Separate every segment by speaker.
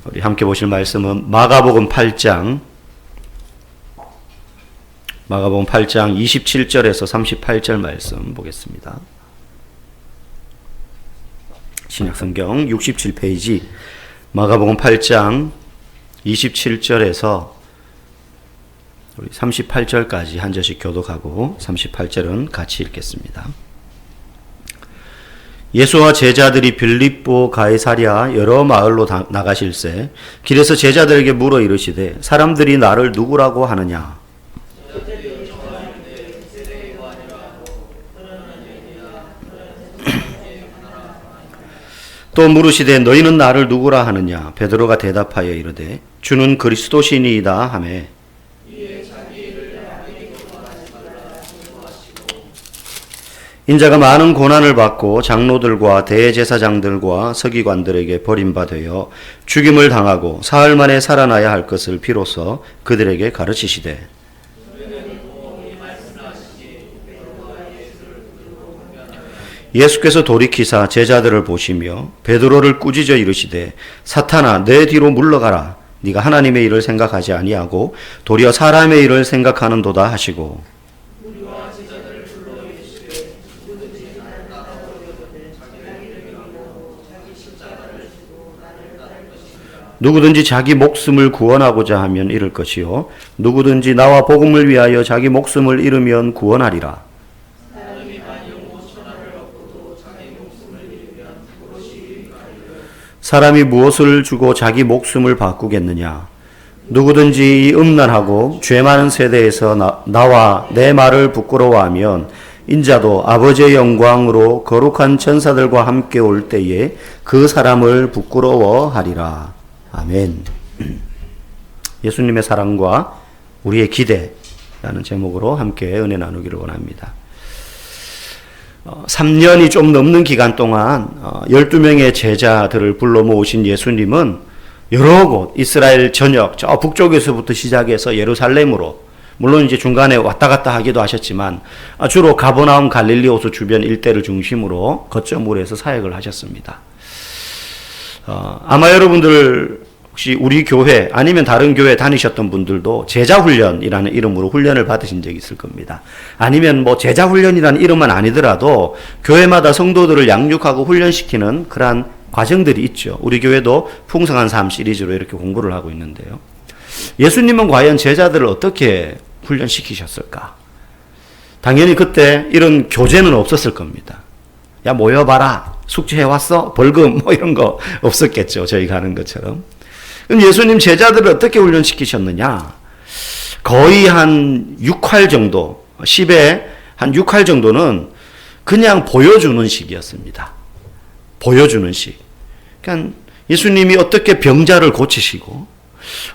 Speaker 1: 우리 함께 보실 말씀은 마가복음 8장 27절에서 38절 말씀 보겠습니다. 신약성경 67페이지 마가복음 8장 27절에서 우리 38절까지 한 절씩 교독하고 38절은 같이 읽겠습니다. 예수와 제자들이 빌립보 가이사랴 여러 마을로 나가실새 길에서 제자들에게 물어 이르시되 사람들이 나를 누구라고 하느냐? 또 물으시되 너희는 나를 누구라 하느냐? 베드로가 대답하여 이르되 주는 그리스도시니이다 하매 인자가 많은 고난을 받고 장로들과 대제사장들과 서기관들에게 버림받아 죽임을 당하고 사흘 만에 살아나야 할 것을 비로소 그들에게 가르치시되 예수께서 돌이키사 제자들을 보시며 베드로를 꾸짖어 이르시되 사탄아 내 뒤로 물러가라. 네가 하나님의 일을 생각하지 아니하고 도리어 사람의 일을 생각하는도다 하시고 누구든지 자기 목숨을 구원하고자 하면 잃을 것이요 누구든지 나와 복음을 위하여 자기 목숨을 잃으면 구원하리라. 사람이 무엇을 주고 자기 목숨을 바꾸겠느냐? 누구든지 이 음란하고 죄 많은 세대에서 나와 내 말을 부끄러워하면 인자도 아버지의 영광으로 거룩한 천사들과 함께 올 때에 그 사람을 부끄러워하리라. 아멘. 예수님의 사랑과 우리의 기대라는 제목으로 함께 은혜 나누기를 원합니다. 3년이 좀 넘는 기간 동안 12명의 제자들을 불러 모으신 예수님은 여러 곳 이스라엘 전역 저 북쪽에서부터 시작해서 예루살렘으로 물론 이제 중간에 왔다 갔다 하기도 하셨지만 주로 가버나움 갈릴리 호수 주변 일대를 중심으로 거점으로 해서 사역을 하셨습니다. 아마 여러분들 혹시 우리 교회 아니면 다른 교회 다니셨던 분들도 제자훈련이라는 이름으로 훈련을 받으신 적이 있을 겁니다. 아니면 뭐 제자훈련이라는 이름은 아니더라도 교회마다 성도들을 양육하고 훈련시키는 그러한 과정들이 있죠. 우리 교회도 풍성한 삶 시리즈로 이렇게 공부를 하고 있는데요. 예수님은 과연 제자들을 어떻게 훈련시키셨을까? 당연히 그때 이런 교재는 없었을 겁니다. 야 모여봐라. 숙제해왔어? 벌금 뭐 이런 거 없었겠죠. 저희가 하는 것처럼. 그럼 예수님 제자들을 어떻게 훈련시키셨느냐? 거의 한 6할 정도, 10에 한 6할 정도는 그냥 보여주는 식이었습니다. 보여주는 식. 그러니까 예수님이 어떻게 병자를 고치시고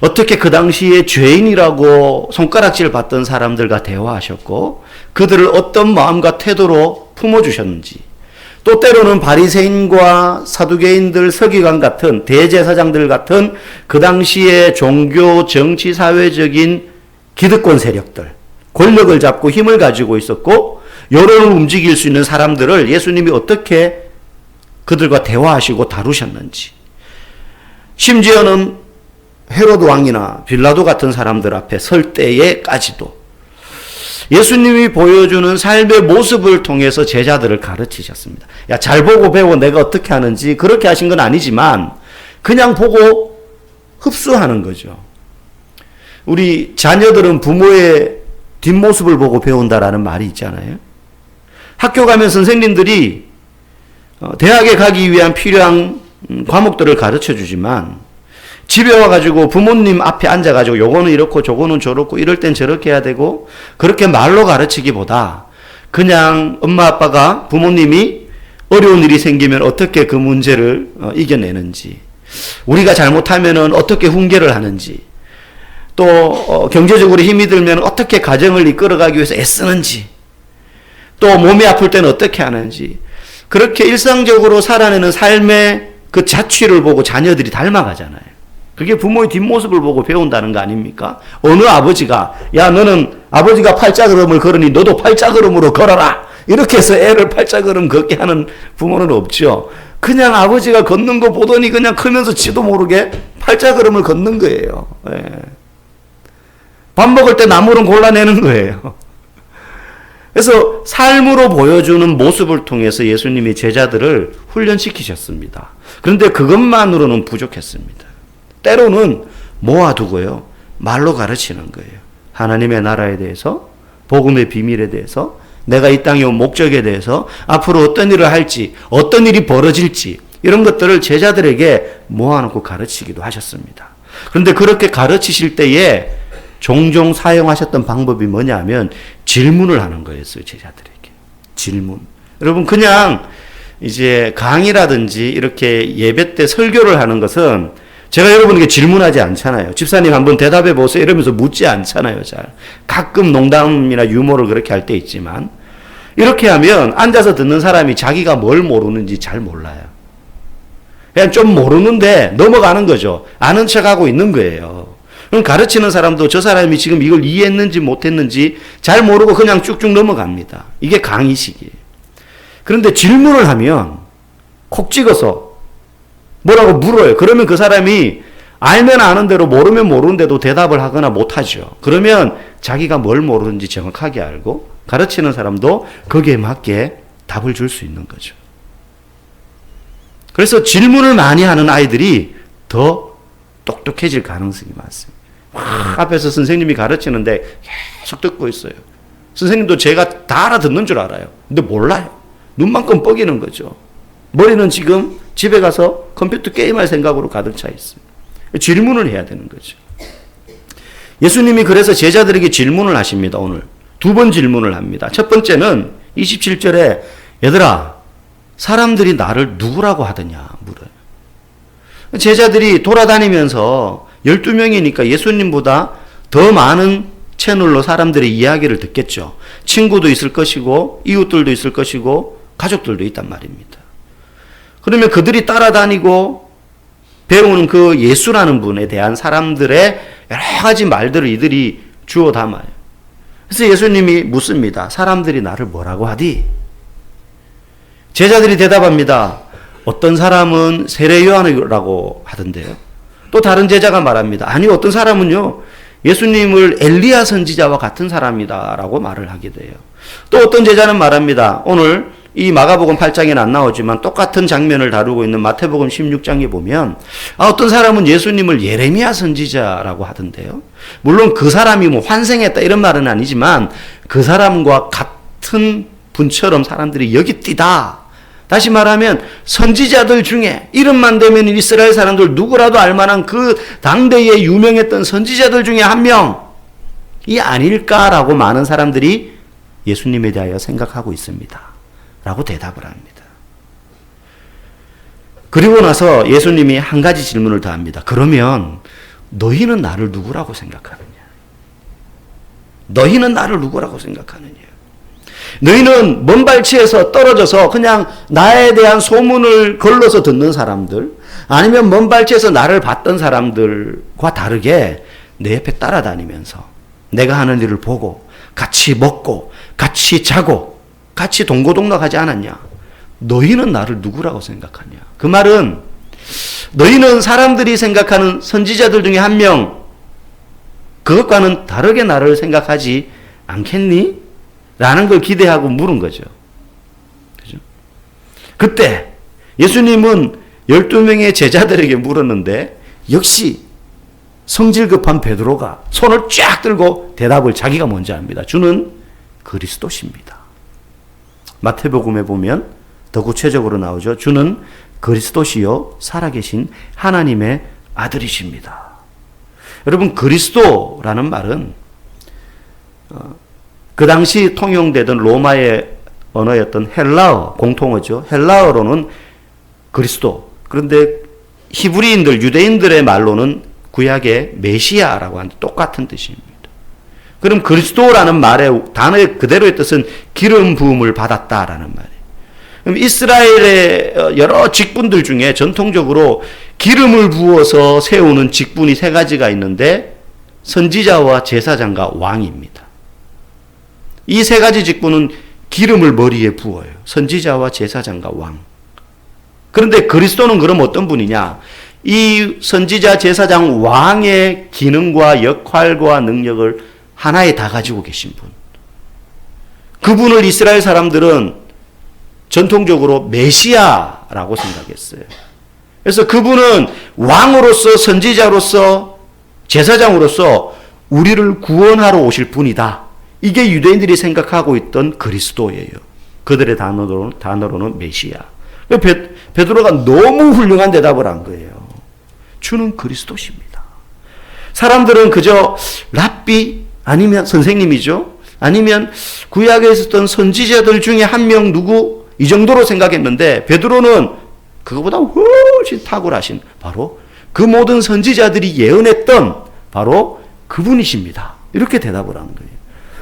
Speaker 1: 어떻게 그 당시에 죄인이라고 손가락질 받던 사람들과 대화하셨고 그들을 어떤 마음과 태도로 품어주셨는지 또 때로는 바리새인과 사두개인들, 서기관 같은 대제사장들 같은 그 당시에 종교, 정치, 사회적인 기득권 세력들, 권력을 잡고 힘을 가지고 있었고 여론을 움직일 수 있는 사람들을 예수님이 어떻게 그들과 대화하시고 다루셨는지 심지어는 헤로드 왕이나 빌라도 같은 사람들 앞에 설 때에까지도 예수님이 보여주는 삶의 모습을 통해서 제자들을 가르치셨습니다. 야, 잘 보고 배워 내가 어떻게 하는지 그렇게 하신 건 아니지만 그냥 보고 흡수하는 거죠. 우리 자녀들은 부모의 뒷모습을 보고 배운다라는 말이 있잖아요. 학교 가면 선생님들이 대학에 가기 위한 필요한 과목들을 가르쳐 주지만 집에 와가지고 부모님 앞에 앉아가지고 요거는 이렇고 저거는 저렇고 이럴 땐 저렇게 해야 되고 그렇게 말로 가르치기보다 그냥 엄마 아빠가 부모님이 어려운 일이 생기면 어떻게 그 문제를 이겨내는지 우리가 잘못하면은 어떻게 훈계를 하는지 또 경제적으로 힘이 들면 어떻게 가정을 이끌어가기 위해서 애쓰는지 또 몸이 아플 때는 어떻게 하는지 그렇게 일상적으로 살아내는 삶의 그 자취를 보고 자녀들이 닮아가잖아요. 그게 부모의 뒷모습을 보고 배운다는 거 아닙니까? 어느 아버지가 야 너는 아버지가 팔자걸음을 걸으니 너도 팔자걸음으로 걸어라 이렇게 해서 애를 팔자걸음 걷게 하는 부모는 없죠. 그냥 아버지가 걷는 거 보더니 그냥 크면서 지도 모르게 팔자걸음을 걷는 거예요. 예. 밥 먹을 때 나물은 골라내는 거예요. 그래서 삶으로 보여주는 모습을 통해서 예수님이 제자들을 훈련시키셨습니다. 그런데 그것만으로는 부족했습니다. 때로는 모아두고요, 말로 가르치는 거예요. 하나님의 나라에 대해서, 복음의 비밀에 대해서, 내가 이 땅에 온 목적에 대해서, 앞으로 어떤 일을 할지, 어떤 일이 벌어질지, 이런 것들을 제자들에게 모아놓고 가르치기도 하셨습니다. 그런데 그렇게 가르치실 때에 종종 사용하셨던 방법이 뭐냐 하면 질문을 하는 거였어요, 제자들에게. 질문. 여러분, 그냥 이제 강의라든지 이렇게 예배 때 설교를 하는 것은 제가 여러분에게 질문하지 않잖아요. 집사님 한번 대답해 보세요 이러면서 묻지 않잖아요, 잘. 가끔 농담이나 유머를 그렇게 할 때 있지만, 이렇게 하면 앉아서 듣는 사람이 자기가 뭘 모르는지 잘 몰라요. 그냥 좀 모르는데 넘어가는 거죠. 아는 척하고 있는 거예요. 그럼 가르치는 사람도 저 사람이 지금 이걸 이해했는지 못했는지 잘 모르고 그냥 쭉쭉 넘어갑니다. 이게 강의식이에요. 그런데 질문을 하면 콕 찍어서 뭐라고 물어요. 그러면 그 사람이 알면 아는 대로 모르면 모르는 대로 대답을 하거나 못하죠. 그러면 자기가 뭘 모르는지 정확하게 알고 가르치는 사람도 거기에 맞게 답을 줄 수 있는 거죠. 그래서 질문을 많이 하는 아이들이 더 똑똑해질 가능성이 많습니다. 앞에서 선생님이 가르치는데 계속 듣고 있어요. 선생님도 제가 다 알아듣는 줄 알아요. 근데 몰라요. 눈만큼 뻐기는 거죠. 머리는 지금 집에 가서 컴퓨터 게임할 생각으로 가득 차 있어요. 질문을 해야 되는 거죠. 예수님이 그래서 제자들에게 질문을 하십니다. 오늘 두 번 질문을 합니다. 첫 번째는 27절에 얘들아, 사람들이 나를 누구라고 하더냐 물어요. 제자들이 돌아다니면서 12명이니까 예수님보다 더 많은 채널로 사람들의 이야기를 듣겠죠. 친구도 있을 것이고 이웃들도 있을 것이고 가족들도 있단 말입니다. 그러면 그들이 따라다니고 배우는 그 예수라는 분에 대한 사람들의 여러 가지 말들을 이들이 주워 담아요. 그래서 예수님이 묻습니다. 사람들이 나를 뭐라고 하디? 제자들이 대답합니다. 어떤 사람은 세례 요한이라고 하던데요. 또 다른 제자가 말합니다. 아니, 어떤 사람은요, 예수님을 엘리야 선지자와 같은 사람이다라고 말을 하게 돼요. 또 어떤 제자는 말합니다. 오늘 이 마가복음 8장에는 안 나오지만 똑같은 장면을 다루고 있는 마태복음 16장에 보면 어떤 사람은 예수님을 예레미야 선지자라고 하던데요. 물론 그 사람이 뭐 환생했다 이런 말은 아니지만 그 사람과 같은 분처럼 사람들이 여기띠다. 다시 말하면 선지자들 중에 이름만 대면 이스라엘 사람들 누구라도 알만한 그 당대에 유명했던 선지자들 중에 한 명이 아닐까라고 많은 사람들이 예수님에 대하여 생각하고 있습니다. 라고 대답을 합니다. 그리고 나서 예수님이 한 가지 질문을 더 합니다. 그러면 너희는 나를 누구라고 생각하느냐? 너희는 나를 누구라고 생각하느냐? 너희는 먼 발치에서 떨어져서 그냥 나에 대한 소문을 걸러서 듣는 사람들, 아니면 먼 발치에서 나를 봤던 사람들과 다르게 내 옆에 따라다니면서 내가 하는 일을 보고 같이 먹고 같이 자고 같이 동고동락하지 않았냐? 너희는 나를 누구라고 생각하냐? 그 말은 너희는 사람들이 생각하는 선지자들 중에 한 명, 그것과는 다르게 나를 생각하지 않겠니? 라는 걸 기대하고 물은 거죠. 그죠? 그때 예수님은 12명의 제자들에게 물었는데 역시 성질 급한 베드로가 손을 쫙 들고 대답을 자기가 먼저 합니다. 주는 그리스도십니다. 마태복음에 보면 더 구체적으로 나오죠. 주는 그리스도시요 살아계신 하나님의 아들이십니다. 여러분, 그리스도라는 말은 그 당시 통용되던 로마의 언어였던 헬라어, 공통어죠. 헬라어로는 그리스도. 그런데 히브리인들, 유대인들의 말로는 구약의 메시아라고 하는 똑같은 뜻입니다. 그럼 그리스도라는 말의 단어의 그대로의 뜻은 기름 부음을 받았다라는 말이에요. 그럼 이스라엘의 여러 직분들 중에 전통적으로 기름을 부어서 세우는 직분이 세 가지가 있는데 선지자와 제사장과 왕입니다. 이 세 가지 직분은 기름을 머리에 부어요. 선지자와 제사장과 왕. 그런데 그리스도는 그럼 어떤 분이냐? 이 선지자, 제사장, 왕의 기능과 역할과 능력을 하나에 다 가지고 계신 분. 그분을 이스라엘 사람들은 전통적으로 메시아라고 생각했어요. 그래서 그분은 왕으로서, 선지자로서, 제사장으로서 우리를 구원하러 오실 분이다. 이게 유대인들이 생각하고 있던 그리스도예요. 그들의 단어로는 메시아. 베드로가 너무 훌륭한 대답을 한 거예요. 주는 그리스도십니다. 사람들은 그저 랍비 아니면 선생님이죠. 아니면 구약에 있었던 선지자들 중에 한 명 누구 이 정도로 생각했는데 베드로는 그거보다 훨씬 탁월하신 바로 그 모든 선지자들이 예언했던 바로 그분이십니다. 이렇게 대답을 하는 거예요.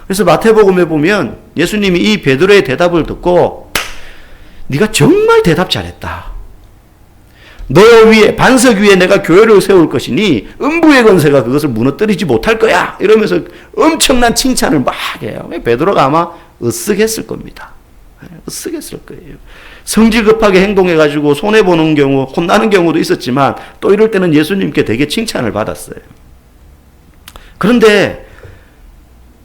Speaker 1: 그래서 마태복음에 보면 예수님이 이 베드로의 대답을 듣고 네가 정말 대답 잘했다. 너 위에 반석 위에 내가 교회를 세울 것이니 음부의 권세가 그것을 무너뜨리지 못할 거야. 이러면서 엄청난 칭찬을 막 해요. 베드로가 아마 으쓱했을 겁니다. 으쓱했을 거예요. 성질 급하게 행동해가지고 손해보는 경우, 혼나는 경우도 있었지만 또 이럴 때는 예수님께 되게 칭찬을 받았어요. 그런데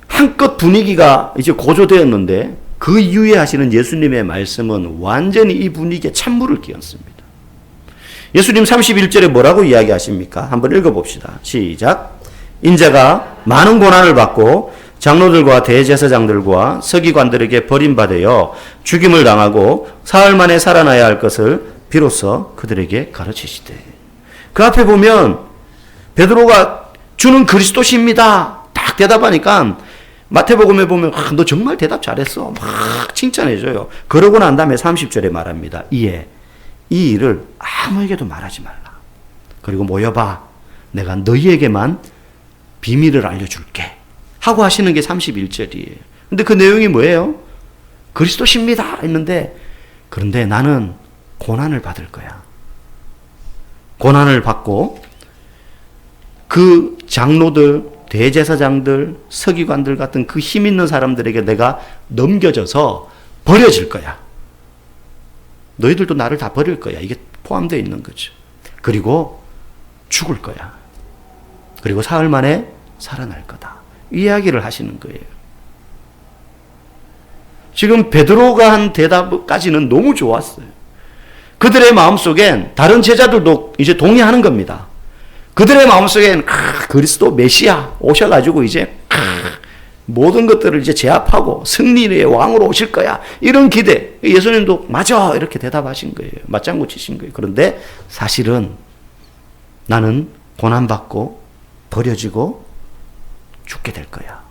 Speaker 1: 한껏 분위기가 이제 고조되었는데 그 이후에 하시는 예수님의 말씀은 완전히 이 분위기에 찬물을 끼얹습니다. 예수님 31절에 뭐라고 이야기하십니까? 한번 읽어봅시다. 시작. 인자가 많은 고난을 받고 장로들과 대제사장들과 서기관들에게 버림받아 죽임을 당하고 사흘 만에 살아나야 할 것을 비로소 그들에게 가르치시되. 그 앞에 보면 베드로가 주는 그리스도십니다. 딱 대답하니까 마태복음에 보면 너 정말 대답 잘했어. 막 칭찬해줘요. 그러고 난 다음에 30절에 말합니다. 이에 이 일을 아무에게도 말하지 말라. 그리고 모여봐. 내가 너희에게만 비밀을 알려줄게. 하고 하시는 게 31절이에요. 근데 그 내용이 뭐예요? 그리스도십니다. 했는데 그런데 나는 고난을 받을 거야. 고난을 받고 그 장로들, 대제사장들, 서기관들 같은 그 힘 있는 사람들에게 내가 넘겨져서 버려질 거야. 너희들도 나를 다 버릴 거야. 이게 포함되어 있는 거죠. 그리고 죽을 거야. 그리고 사흘 만에 살아날 거다. 이 이야기를 하시는 거예요. 지금 베드로가 한 대답까지는 너무 좋았어요. 그들의 마음속엔 다른 제자들도 이제 동의하는 겁니다. 그들의 마음속엔 그리스도 메시아 오셔가지고 이제 모든 것들을 이제 제압하고 승리의 왕으로 오실 거야. 이런 기대. 예수님도 맞아 이렇게 대답하신 거예요. 맞장구 치신 거예요. 그런데 사실은 나는 고난받고 버려지고 죽게 될 거야.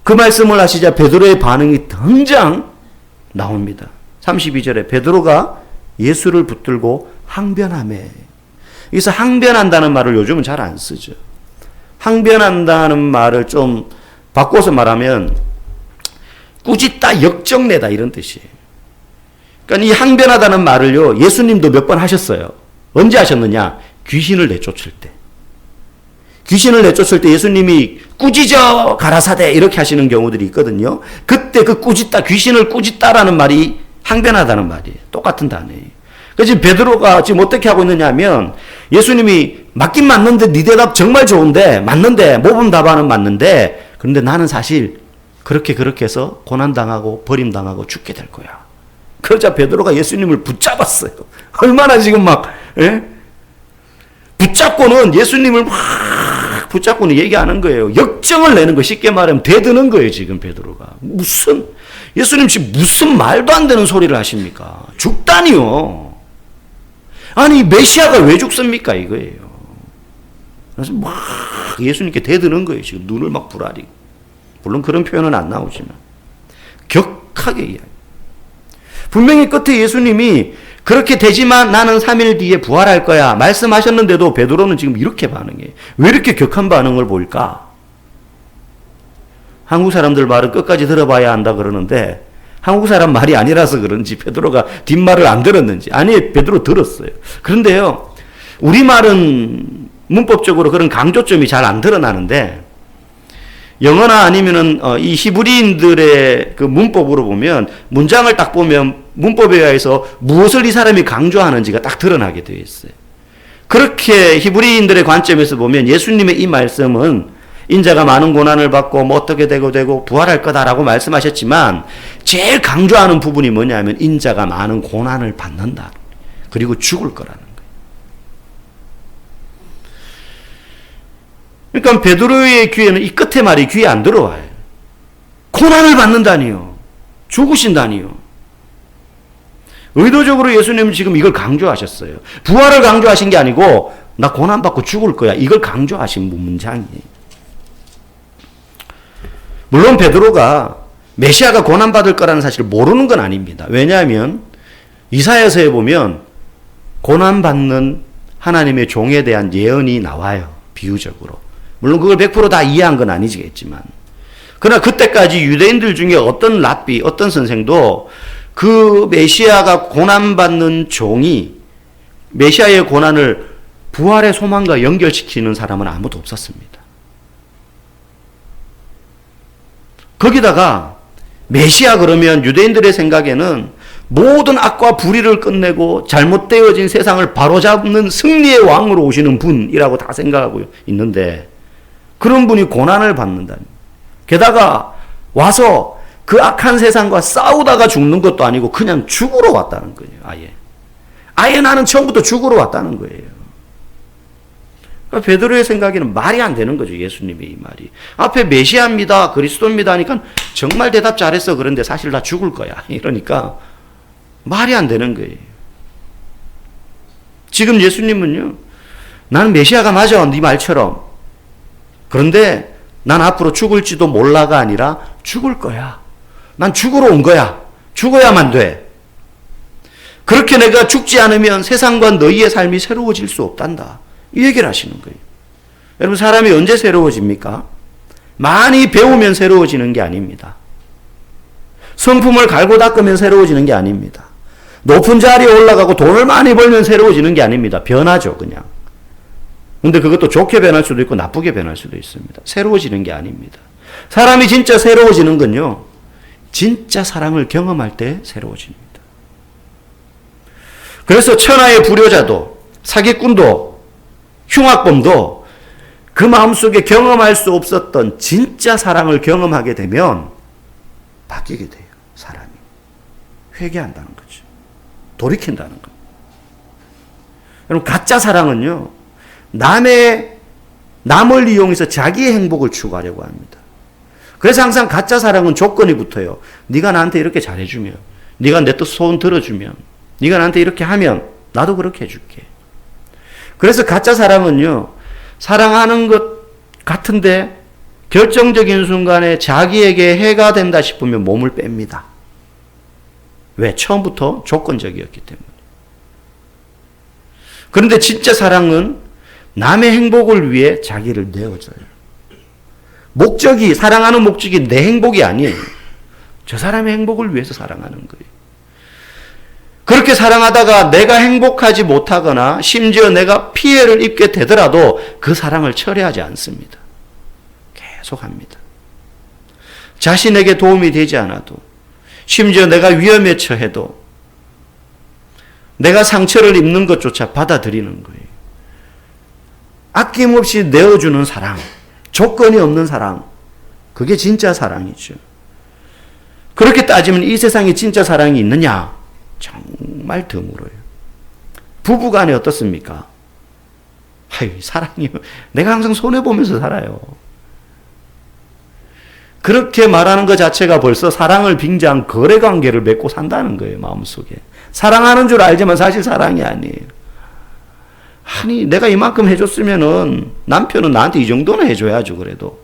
Speaker 1: 그 말씀을 하시자 베드로의 반응이 당장 나옵니다. 32절에 베드로가 예수를 붙들고 항변하매. 여기서 항변한다는 말을 요즘은 잘 안 쓰죠. 항변한다는 말을 좀 바꿔서 말하면 꾸짖다, 역정내다 이런 뜻이에요. 그러니까 이 항변하다는 말을요 예수님도 몇 번 하셨어요. 언제 하셨느냐? 귀신을 내쫓을 때. 귀신을 내쫓을 때 예수님이 꾸짖어 가라사대 이렇게 하시는 경우들이 있거든요. 그때 그 꾸짖다, 귀신을 꾸짖다라는 말이 항변하다는 말이에요. 똑같은 단어예요. 그래서 지금 베드로가 지금 어떻게 하고 있느냐 하면 예수님이 맞긴 맞는데 네 대답 정말 좋은데 맞는데 모범 답안은 맞는데 그런데 나는 사실 그렇게 해서 고난당하고 버림당하고 죽게 될 거야. 그러자 베드로가 예수님을 붙잡았어요. 얼마나 지금 막 붙잡고는 예수님을 막 붙잡고는 얘기하는 거예요. 역정을 내는 거 쉽게 말하면 대드는 거예요. 지금 베드로가. 예수님 지금 무슨 말도 안 되는 소리를 하십니까? 죽다니요. 아니 메시아가 왜 죽습니까? 이거예요. 그래서 막 예수님께 대드는 거예요. 지금 눈을 막 부라리고. 물론 그런 표현은 안 나오지만 격하게 이야기. 분명히 끝에 예수님이 그렇게 되지만 나는 3일 뒤에 부활할 거야 말씀하셨는데도 베드로는 지금 이렇게 반응해. 왜 이렇게 격한 반응을 보일까? 한국 사람들 말은 끝까지 들어봐야 한다 그러는데 한국 사람 말이 아니라서 그런지 베드로가 뒷말을 안 들었는지. 아니 베드로 들었어요. 그런데요 우리말은 문법적으로 그런 강조점이 잘 안 드러나는데 영어나 아니면은 이 히브리인들의 그 문법으로 보면 문장을 딱 보면 문법에 의해서 무엇을 이 사람이 강조하는지가 딱 드러나게 되어 있어요. 그렇게 히브리인들의 관점에서 보면 예수님의 이 말씀은 인자가 많은 고난을 받고 뭐 어떻게 되고 부활할 거다라고 말씀하셨지만 제일 강조하는 부분이 뭐냐면 인자가 많은 고난을 받는다. 그리고 죽을 거라는 거예요. 그러니까 베드로의 귀에는 이 끝에 말이 귀에 안 들어와요. 고난을 받는다니요. 죽으신다니요. 의도적으로 예수님은 지금 이걸 강조하셨어요. 부활을 강조하신 게 아니고 나 고난받고 죽을 거야. 이걸 강조하신 문장이에요. 물론 베드로가 메시아가 고난받을 거라는 사실을 모르는 건 아닙니다. 왜냐하면 이사야서에 보면 고난받는 하나님의 종에 대한 예언이 나와요. 비유적으로. 물론 그걸 100% 다 이해한 건 아니겠지만. 그러나 그때까지 유대인들 중에 어떤 랍비, 어떤 선생도 그 메시아가 고난받는 종이 메시아의 고난을 부활의 소망과 연결시키는 사람은 아무도 없었습니다. 거기다가 메시아 그러면 유대인들의 생각에는 모든 악과 불의를 끝내고 잘못되어진 세상을 바로잡는 승리의 왕으로 오시는 분이라고 다 생각하고 있는데 그런 분이 고난을 받는다니. 게다가 와서 그 악한 세상과 싸우다가 죽는 것도 아니고 그냥 죽으러 왔다는 거예요. 아예 나는 처음부터 죽으러 왔다는 거예요. 그러니까 베드로의 생각에는 말이 안 되는 거죠. 예수님의 이 말이. 앞에 메시아입니다. 그리스도입니다 하니까 정말 대답 잘했어. 그런데 사실 나 죽을 거야. 이러니까 말이 안 되는 거예요. 지금 예수님은요. 나는 메시아가 맞아. 네 말처럼. 그런데 난 앞으로 죽을지도 몰라가 아니라 죽을 거야. 난 죽으러 온 거야. 죽어야만 돼. 그렇게 내가 죽지 않으면 세상과 너희의 삶이 새로워질 수 없단다. 이 얘기를 하시는 거예요. 여러분 사람이 언제 새로워집니까? 많이 배우면 새로워지는 게 아닙니다. 성품을 갈고 닦으면 새로워지는 게 아닙니다. 높은 자리에 올라가고 돈을 많이 벌면 새로워지는 게 아닙니다. 변하죠 그냥. 근데 그것도 좋게 변할 수도 있고 나쁘게 변할 수도 있습니다. 새로워지는 게 아닙니다. 사람이 진짜 새로워지는 건요. 진짜 사랑을 경험할 때 새로워집니다. 그래서 천하의 불효자도 사기꾼도 흉악범도 그 마음속에 경험할 수 없었던 진짜 사랑을 경험하게 되면 바뀌게 돼요. 사람이. 회개한다는 거죠. 돌이킨다는 거예요. 여러분 가짜 사랑은요. 남을 이용해서 자기의 행복을 추구하려고 합니다. 그래서 항상 가짜 사랑은 조건이 붙어요. 네가 나한테 이렇게 잘해주면, 네가 내 뜻 소원 들어주면, 네가 나한테 이렇게 하면 나도 그렇게 해줄게. 그래서 가짜 사랑은요. 사랑하는 것 같은데 결정적인 순간에 자기에게 해가 된다 싶으면 몸을 뺍니다. 왜? 처음부터 조건적이었기 때문에. 그런데 진짜 사랑은 남의 행복을 위해 자기를 내어줘요. 목적이, 사랑하는 목적이 내 행복이 아니에요. 저 사람의 행복을 위해서 사랑하는 거예요. 그렇게 사랑하다가 내가 행복하지 못하거나 심지어 내가 피해를 입게 되더라도 그 사랑을 철회하지 않습니다. 계속합니다. 자신에게 도움이 되지 않아도 심지어 내가 위험에 처해도 내가 상처를 입는 것조차 받아들이는 거예요. 아낌없이 내어주는 사랑, 조건이 없는 사랑, 그게 진짜 사랑이죠. 그렇게 따지면 이 세상에 진짜 사랑이 있느냐? 정말 드물어요. 부부간에 어떻습니까? 사랑이요. 내가 항상 손해보면서 살아요. 그렇게 말하는 것 자체가 벌써 사랑을 빙자한 거래관계를 맺고 산다는 거예요. 마음속에. 사랑하는 줄 알지만 사실 사랑이 아니에요. 아니 내가 이만큼 해줬으면은 남편은 나한테 이 정도는 해줘야죠. 그래도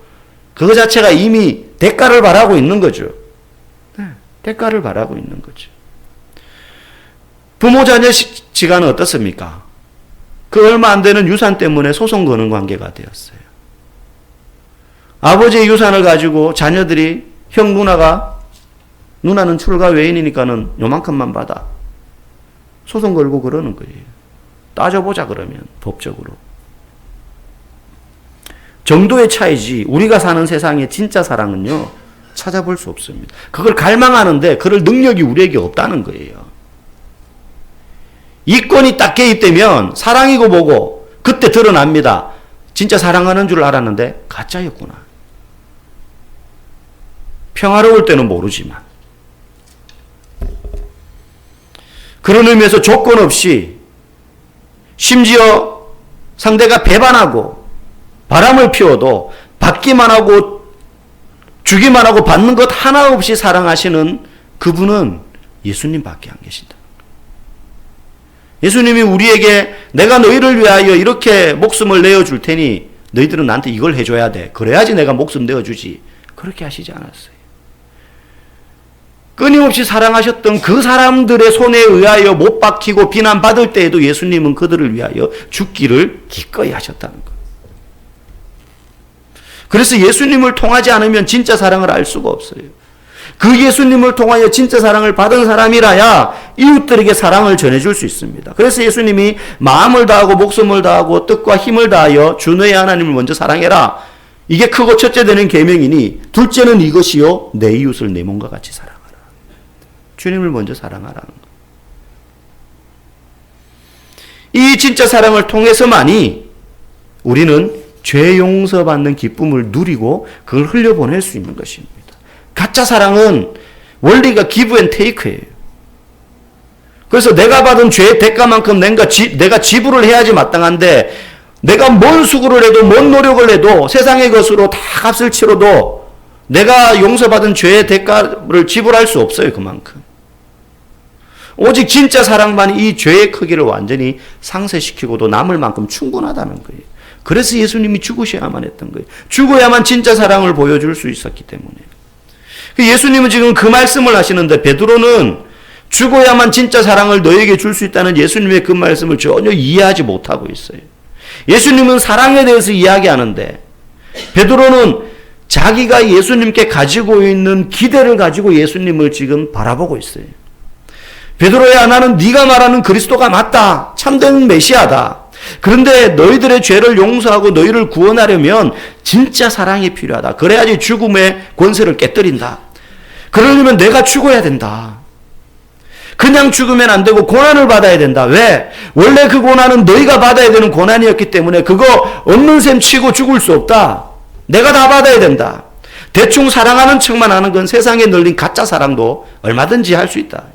Speaker 1: 그거 자체가 이미 대가를 바라고 있는 거죠. 네, 대가를 바라고 있는 거죠. 부모 자녀 시간은 어떻습니까? 그 얼마 안 되는 유산 때문에 소송 거는 관계가 되었어요. 아버지의 유산을 가지고 자녀들이 형 누나는 출가 외인이니까는 요만큼만 받아. 소송 걸고 그러는 거예요. 따져보자 그러면 법적으로. 정도의 차이지 우리가 사는 세상의 진짜 사랑은요 찾아볼 수 없습니다. 그걸 갈망하는데 그럴 능력이 우리에게 없다는 거예요. 이권이 딱 개입되면 사랑이고 뭐고 그때 드러납니다. 진짜 사랑하는 줄 알았는데 가짜였구나. 평화로울 때는 모르지만. 그런 의미에서 조건 없이 심지어 상대가 배반하고 바람을 피워도 받기만 하고 주기만 하고 받는 것 하나 없이 사랑하시는 그분은 예수님밖에 안 계신다. 예수님이 우리에게 내가 너희를 위하여 이렇게 목숨을 내어줄 테니 너희들은 나한테 이걸 해줘야 돼. 그래야지 내가 목숨 내어주지. 그렇게 하시지 않았어요. 끊임없이 사랑하셨던 그 사람들의 손에 의하여 못 박히고 비난받을 때에도 예수님은 그들을 위하여 죽기를 기꺼이 하셨다는 것. 그래서 예수님을 통하지 않으면 진짜 사랑을 알 수가 없어요. 그 예수님을 통하여 진짜 사랑을 받은 사람이라야 이웃들에게 사랑을 전해줄 수 있습니다. 그래서 예수님이 마음을 다하고 목숨을 다하고 뜻과 힘을 다하여 주 너의 하나님을 먼저 사랑해라. 이게 크고 첫째 되는 계명이니 둘째는 이것이요 내 이웃을 내 몸과 같이 사랑하라. 주님을 먼저 사랑하라는 것. 이 진짜 사랑을 통해서만이 우리는 죄 용서받는 기쁨을 누리고 그걸 흘려보낼 수 있는 것입니다. 가짜 사랑은 원리가 기브 앤 테이크예요. 그래서 내가 받은 죄의 대가만큼 내가 지불을 해야지 마땅한데 내가 뭔 수고를 해도 뭔 노력을 해도 세상의 것으로 다 값을 치러도 내가 용서받은 죄의 대가를 지불할 수 없어요. 그만큼. 오직 진짜 사랑만이 이 죄의 크기를 완전히 상쇄시키고도 남을 만큼 충분하다는 거예요. 그래서 예수님이 죽으셔야만 했던 거예요. 죽어야만 진짜 사랑을 보여줄 수 있었기 때문에. 예수님은 지금 그 말씀을 하시는데 베드로는 죽어야만 진짜 사랑을 너에게 줄 수 있다는 예수님의 그 말씀을 전혀 이해하지 못하고 있어요. 예수님은 사랑에 대해서 이야기하는데 베드로는 자기가 예수님께 가지고 있는 기대를 가지고 예수님을 지금 바라보고 있어요. 베드로야, 나는 네가 말하는 그리스도가 맞다. 참된 메시아다. 그런데 너희들의 죄를 용서하고 너희를 구원하려면 진짜 사랑이 필요하다. 그래야지 죽음의 권세를 깨뜨린다. 그러려면 내가 죽어야 된다. 그냥 죽으면 안 되고 고난을 받아야 된다. 왜? 원래 그 고난은 너희가 받아야 되는 고난이었기 때문에 그거 없는 셈 치고 죽을 수 없다. 내가 다 받아야 된다. 대충 사랑하는 척만 하는 건 세상에 널린 가짜 사랑도 얼마든지 할 수 있다.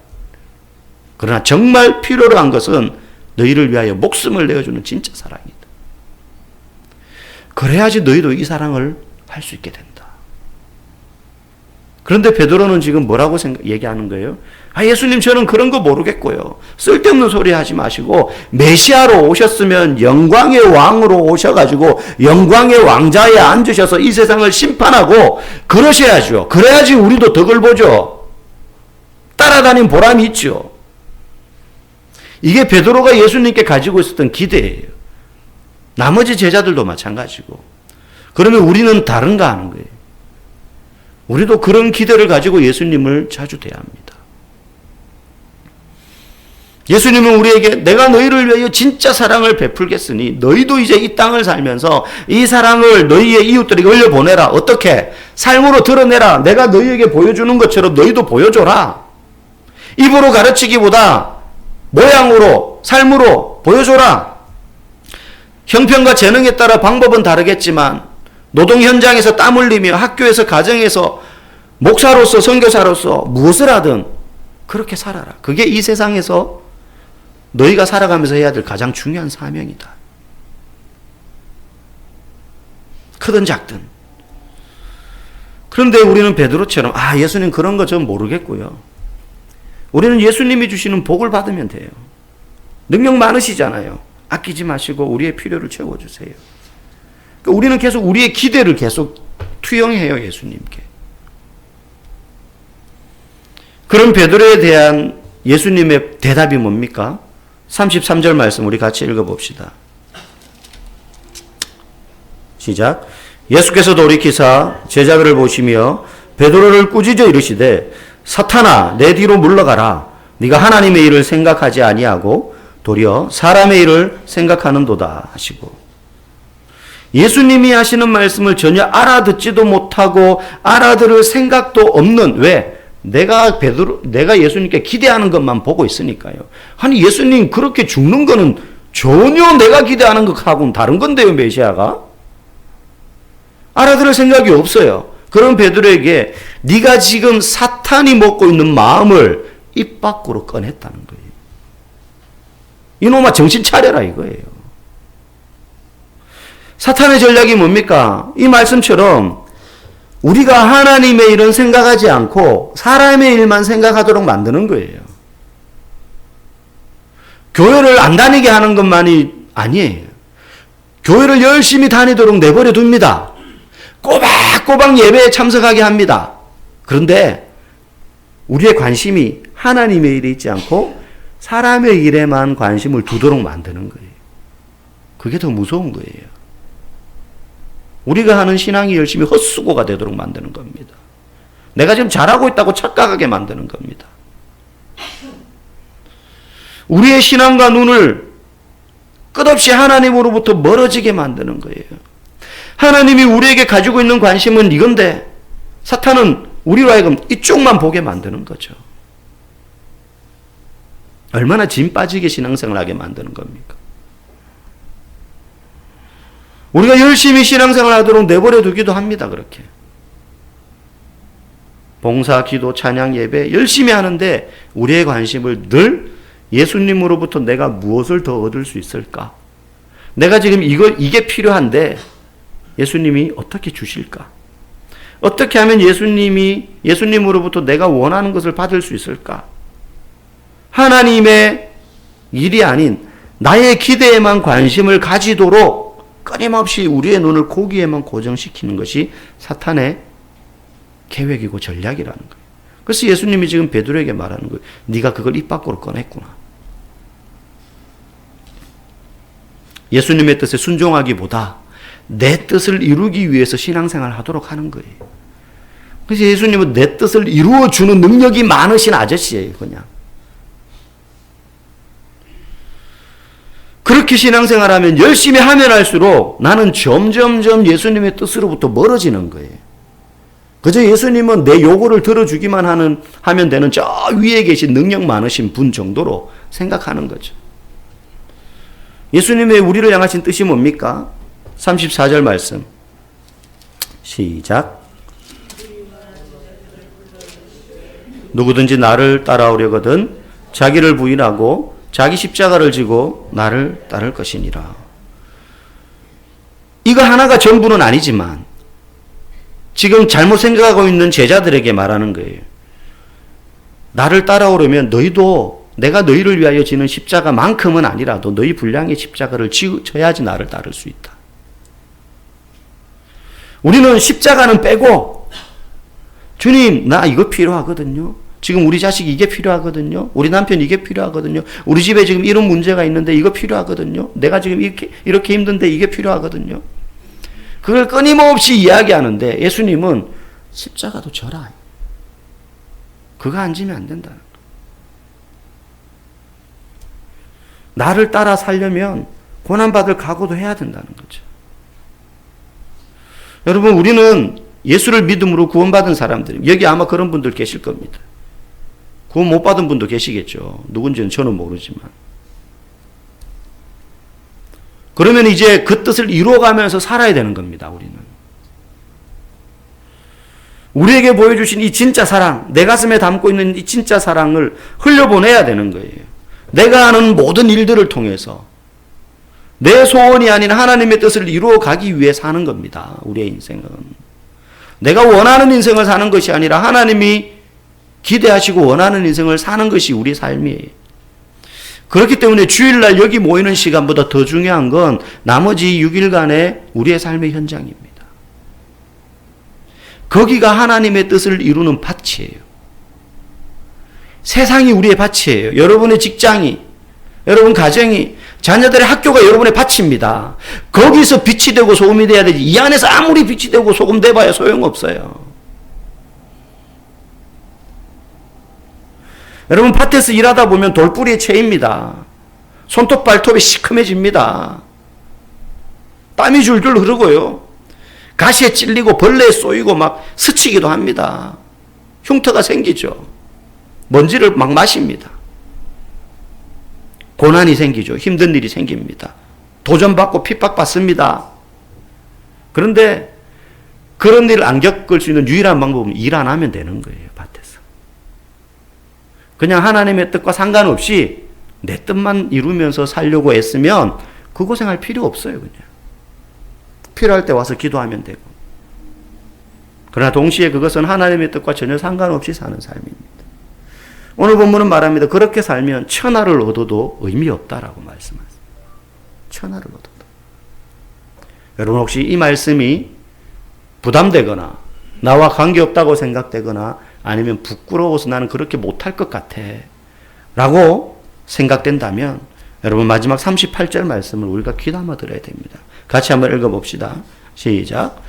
Speaker 1: 그러나 정말 필요로 한 것은 너희를 위하여 목숨을 내어주는 진짜 사랑이다. 그래야지 너희도 이 사랑을 할 수 있게 된다. 그런데 베드로는 지금 뭐라고 얘기하는 거예요? 예수님, 저는 그런 거 모르겠고요. 쓸데없는 소리 하지 마시고 메시아로 오셨으면 영광의 왕으로 오셔가지고 영광의 왕자에 앉으셔서 이 세상을 심판하고 그러셔야죠. 그래야지 우리도 덕을 보죠. 따라다닌 보람이 있죠. 이게 베드로가 예수님께 가지고 있었던 기대예요. 나머지 제자들도 마찬가지고. 그러면 우리는 다른가 하는 거예요. 우리도 그런 기대를 가지고 예수님을 자주 대합니다. 예수님은 우리에게 내가 너희를 위하여 진짜 사랑을 베풀겠으니 너희도 이제 이 땅을 살면서 이 사랑을 너희의 이웃들에게 흘려보내라. 어떻게? 삶으로 드러내라. 내가 너희에게 보여주는 것처럼 너희도 보여줘라. 입으로 가르치기보다 모양으로, 삶으로 보여줘라. 형편과 재능에 따라 방법은 다르겠지만 노동 현장에서 땀 흘리며 학교에서 가정에서 목사로서 선교사로서 무엇을 하든 그렇게 살아라. 그게 이 세상에서 너희가 살아가면서 해야 될 가장 중요한 사명이다. 크든 작든. 그런데 우리는 베드로처럼 예수님 그런 거 전 모르겠고요. 우리는 예수님이 주시는 복을 받으면 돼요. 능력 많으시잖아요. 아끼지 마시고 우리의 필요를 채워주세요. 그러니까 우리는 계속 우리의 기대를 계속 투영해요. 예수님께. 그런 베드로에 대한 예수님의 대답이 뭡니까? 33절 말씀 우리 같이 읽어봅시다. 시작. 예수께서 돌이키사 제자들을 보시며 베드로를 꾸짖어 이르시되 사탄아, 내 뒤로 물러가라. 네가 하나님의 일을 생각하지 아니하고 도리어 사람의 일을 생각하는도다 하시고. 예수님이 하시는 말씀을 전혀 알아듣지도 못하고 알아들을 생각도 없는, 왜? 내가 예수님께 기대하는 것만 보고 있으니까요. 아니, 예수님 그렇게 죽는 거는 전혀 내가 기대하는 것하고는 다른 건데요, 메시아가? 알아들을 생각이 없어요. 그런 베드로에게 네가 지금 사탄이 먹고 있는 마음을 입 밖으로 꺼냈다는 거예요. 이놈아 정신 차려라 이거예요. 사탄의 전략이 뭡니까? 이 말씀처럼 우리가 하나님의 일은 생각하지 않고 사람의 일만 생각하도록 만드는 거예요. 교회를 안 다니게 하는 것만이 아니에요. 교회를 열심히 다니도록 내버려 둡니다. 꼬박꼬박 예배에 참석하게 합니다. 그런데 우리의 관심이 하나님의 일에 있지 않고 사람의 일에만 관심을 두도록 만드는 거예요. 그게 더 무서운 거예요. 우리가 하는 신앙이 열심히 헛수고가 되도록 만드는 겁니다. 내가 지금 잘하고 있다고 착각하게 만드는 겁니다. 우리의 신앙과 눈을 끝없이 하나님으로부터 멀어지게 만드는 거예요. 하나님이 우리에게 가지고 있는 관심은 이건데 사탄은 우리로 하여금 이쪽만 보게 만드는 거죠. 얼마나 짐 빠지게 신앙생활을 하게 만드는 겁니까? 우리가 열심히 신앙생활 하도록 내버려 두기도 합니다. 그렇게. 봉사, 기도, 찬양, 예배 열심히 하는데 우리의 관심을 늘 예수님으로부터 내가 무엇을 더 얻을 수 있을까? 내가 지금 이게 필요한데 예수님이 어떻게 주실까? 어떻게 하면 예수님으로부터 내가 원하는 것을 받을 수 있을까? 하나님의 일이 아닌 나의 기대에만 관심을 가지도록 끊임없이 우리의 눈을 거기에만 고정시키는 것이 사탄의 계획이고 전략이라는 거예요. 그래서 예수님이 지금 베드로에게 말하는 거예요. 네가 그걸 입 밖으로 꺼냈구나. 예수님의 뜻에 순종하기보다 내 뜻을 이루기 위해서 신앙생활을 하도록 하는 거예요. 그래서 예수님은 내 뜻을 이루어주는 능력이 많으신 아저씨예요. 그냥. 그렇게 신앙생활하면 열심히 하면 할수록 나는 점점점 예수님의 뜻으로부터 멀어지는 거예요. 그저 예수님은 내 요구를 들어주기만 하면 되는 저 위에 계신 능력 많으신 분 정도로 생각하는 거죠. 예수님의 우리를 향하신 뜻이 뭡니까? 34절 말씀. 시작. 누구든지 나를 따라오려거든 자기를 부인하고 자기 십자가를 지고 나를 따를 것이니라. 이거 하나가 전부는 아니지만 지금 잘못 생각하고 있는 제자들에게 말하는 거예요. 나를 따라오려면 너희도 내가 너희를 위하여 지는 십자가만큼은 아니라도 너희 분량의 십자가를 져야지 나를 따를 수 있다. 우리는 십자가는 빼고 주님 나 이거 필요하거든요. 지금 우리 자식 이게 필요하거든요. 우리 남편 이게 필요하거든요. 우리 집에 지금 이런 문제가 있는데 이거 필요하거든요. 내가 지금 이렇게 힘든데 이게 필요하거든요. 그걸 끊임없이 이야기하는데 예수님은 십자가도 져라. 그거 안 지면 안 된다. 나를 따라 살려면 고난받을 각오도 해야 된다는 거죠. 여러분 우리는 예수를 믿음으로 구원받은 사람들, 여기 아마 그런 분들 계실 겁니다. 구원 못 받은 분도 계시겠죠. 누군지는 저는 모르지만. 그러면 이제 그 뜻을 이루어가면서 살아야 되는 겁니다. 우리는. 우리에게 보여주신 이 진짜 사랑, 내 가슴에 담고 있는 이 진짜 사랑을 흘려보내야 되는 거예요. 내가 하는 모든 일들을 통해서 내 소원이 아닌 하나님의 뜻을 이루어가기 위해 사는 겁니다. 우리의 인생은. 내가 원하는 인생을 사는 것이 아니라 하나님이 기대하시고 원하는 인생을 사는 것이 우리 삶이에요. 그렇기 때문에 주일날 여기 모이는 시간보다 더 중요한 건 나머지 6일간의 우리의 삶의 현장입니다. 거기가 하나님의 뜻을 이루는 밭이에요. 세상이 우리의 밭이에요. 여러분의 직장이, 여러분 가정이, 자녀들의 학교가 여러분의 밭입니다. 거기서 빛이 되고 소금이 돼야 되지. 이 안에서 아무리 빛이 되고 소금 돼봐야 소용없어요. 여러분 밭에서 일하다 보면 돌뿌리에 채입니다. 손톱 발톱이 시커매집니다. 땀이 줄줄 흐르고요. 가시에 찔리고 벌레에 쏘이고 막 스치기도 합니다. 흉터가 생기죠. 먼지를 막 마십니다. 고난이 생기죠. 힘든 일이 생깁니다. 도전받고 핍박받습니다. 그런데 그런 일을 안 겪을 수 있는 유일한 방법은 일 안 하면 되는 거예요. 밭에서. 그냥 하나님의 뜻과 상관없이 내 뜻만 이루면서 살려고 애쓰면 그 고생할 필요 없어요. 그냥. 필요할 때 와서 기도하면 되고. 그러나 동시에 그것은 하나님의 뜻과 전혀 상관없이 사는 삶입니다. 오늘 본문은 말합니다. 그렇게 살면 천하를 얻어도 의미 없다라고 말씀하세요. 천하를 얻어도. 여러분 혹시 이 말씀이 부담되거나 나와 관계없다고 생각되거나 아니면 부끄러워서 나는 그렇게 못할 것 같아 라고 생각된다면 여러분 마지막 38절 말씀을 우리가 귀담아 들어야 됩니다. 같이 한번 읽어봅시다. 시작.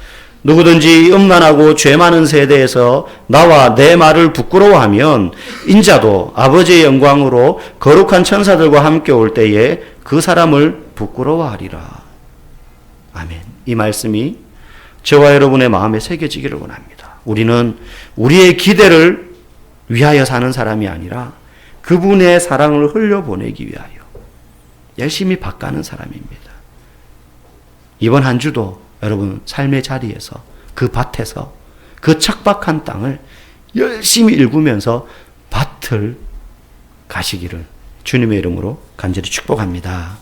Speaker 1: 누구든지 음란하고 죄 많은 세대에서 나와 내 말을 부끄러워하면 인자도 아버지의 영광으로 거룩한 천사들과 함께 올 때에 그 사람을 부끄러워하리라. 아멘. 이 말씀이 저와 여러분의 마음에 새겨지기를 원합니다. 우리는 우리의 기대를 위하여 사는 사람이 아니라 그분의 사랑을 흘려보내기 위하여 열심히 바꿔는 사람입니다. 이번 한 주도 여러분 삶의 자리에서 그 밭에서 그 척박한 땅을 열심히 일구면서 밭을 가시기를 주님의 이름으로 간절히 축복합니다.